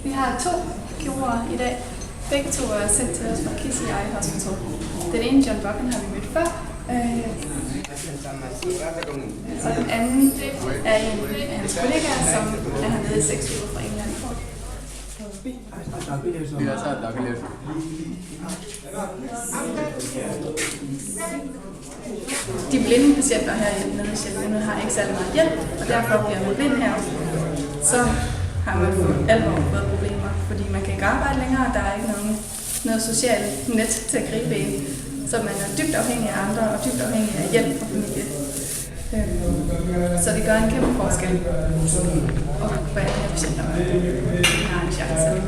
Vi har 2 kirurger i dag. Begge 2 er sendt til os fra Kissy Eye Hospital. Den ene, John Buchan, har vi mødt før. Og den anden er en af hans kollegaer, som er hernede i 6 uger fra England. De blinde patienter her nede i Sjælland har ikke særlig meget hjælp, og derfor bliver man blind her. Så har man for alvor fået problemer, fordi man kan ikke arbejde længere, og der er ikke noget socialt net til at gribe ind. Så man er dybt afhængig af andre og dybt afhængig af hjælp fra familie. Så det gør en kæmpe forskel. Og for alle her patienter har en chance.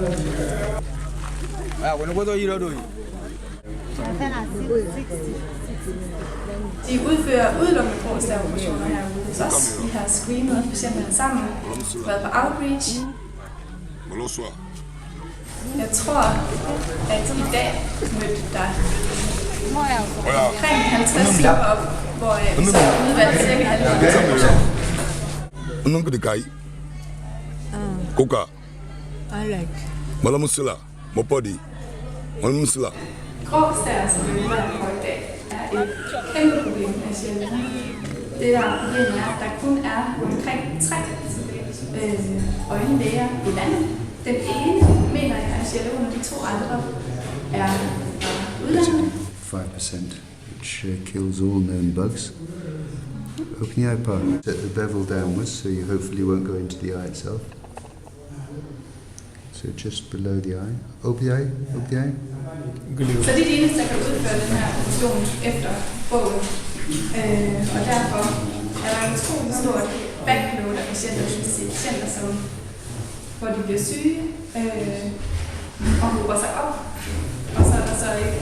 De udfører udelukkende prostataoperationer herude hos os. Vi har screenet patienterne sammen, været på outreach. Jeg tror, at i dag mødte der omkring 50 slipper op, hvor vi så udvalgte cirka halvdelen. Nunca de kai. Koka. I like. Malamusila. Mopodi. Malamusila. Gråstær, som vi udvalgte på i dag, er et kæmpe problem med sjældent. Det der problem er, at der kun er omkring 3 øjenlæger i landet. Den ene mener jeg er sjældent, og de 2 andre er udlandet. 5%, which kills all known bugs. Open the eye part, set the bevel downwards so you hopefully won't go into the eye itself. So just below the eye. Open the eye, open the eye. Så det er de eneste, der kan udføre den her operation efter bogen. Og derfor er der en utrolig stort backload af patienter, som, hvor de bliver syge og hober sig op. Og så er der så ikke,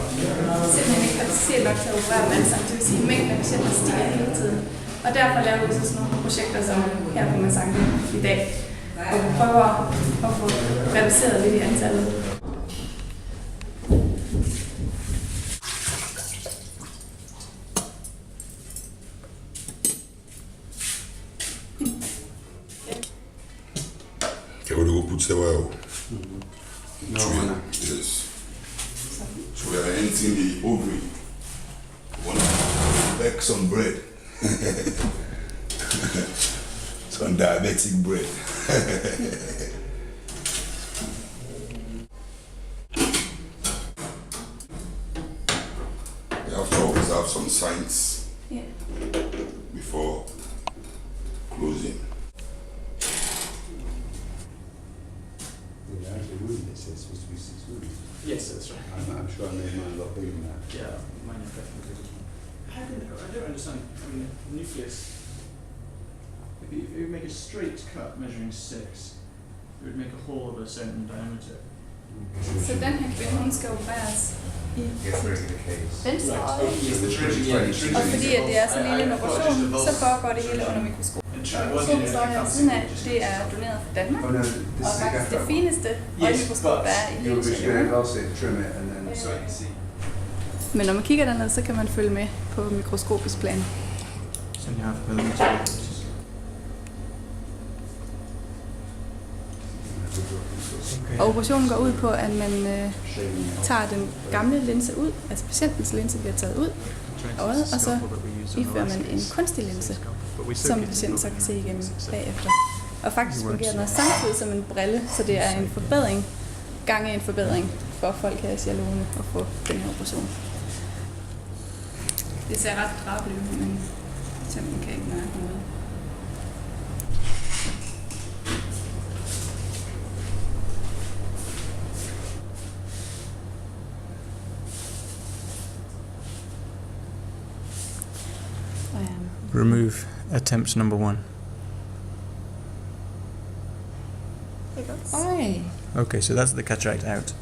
simpelthen ikke kapacitet nok til at operere dem alle sammen. Det vil sige, at mængden af patienter stiger hele tiden. Og derfor laver vi så sådan nogle projekter som her på Massange i dag. Og vi prøver at få reduceret lidt i antallet. Can we go put several? No, yes. So we are emptying the ovary. Want to bake some bread. Some diabetic bread. You have to always have some signs before closing. Yes, that's right. I'm sure I made mine a lot bigger than that. Yeah, mine is definitely bigger. I don't understand. I mean, the nucleus. If you make a straight cut measuring 6, it would make a hole of a certain diameter. Så den her kvinde, hun skal opereres i venstre øje. Og fordi at det er så lille en operation, så foregår det hele under mikroskop. Operationen står her ved siden af, det er doneret fra Danmark. Og faktisk det fineste øjenmikroskop, der er i hele Sjælland. Men når man kigger derned, så kan man følge med på mikroskopisk plan. Og operationen går ud på, at man tager den gamle linse ud, altså patientens linse bliver taget ud af øjet, og så ifører man en kunstig linse, som patienten så kan se igennem bagefter. Og faktisk fungerer den også samtidig som en brille, så det er en forbedring, gange en forbedring for folk her i Sjælland at få den her operation. Det ser ret drabeligt ud, men patienten kan ikke mærke noget. remove attempt number 1. Okay, so that's the cataract out.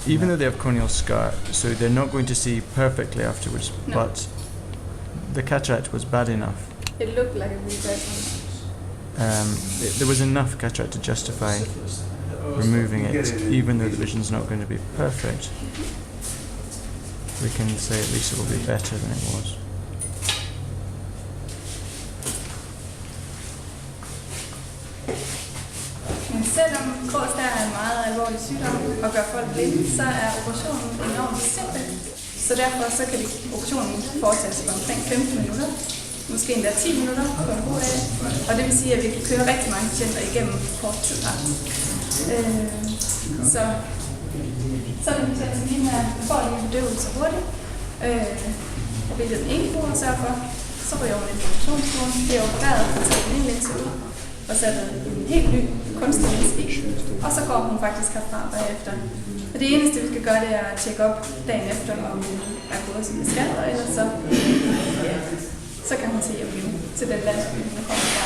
Even though they have corneal scar, so they're not going to see perfectly afterwards, No. but the cataract was bad enough. It looked like a really bad one. There was enough cataract to justify removing it, even though the vision's not going to be perfect. We can say at least it will be better than it was. Men selvom gråstær er en meget alvorlig sygdom og gør folk blinde, så er operationen enormt simpel. Så derfor så kan operationen foretages på omkring 15 minutter, måske endda 10 minutter på en god dag. Og det vil sige, at vi kan køre rigtig mange patienter igennem kort tid. Så er det patienter som hende her får lige bedøvelse hurtigt, hvilket den ene bruger sørger for. Så ryger hun ind på operationsstuen, bliver opereret og tager den linse ud og sætter en helt ny kunstig linse i. Og så går hun faktisk herfra bagefter. Og det eneste, vi skal gøre, det er at tjekke op dagen efter, om hun er gået som det skal, og ellers så kan hun se hjem til den landsby, hun kommer fra.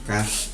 Gas.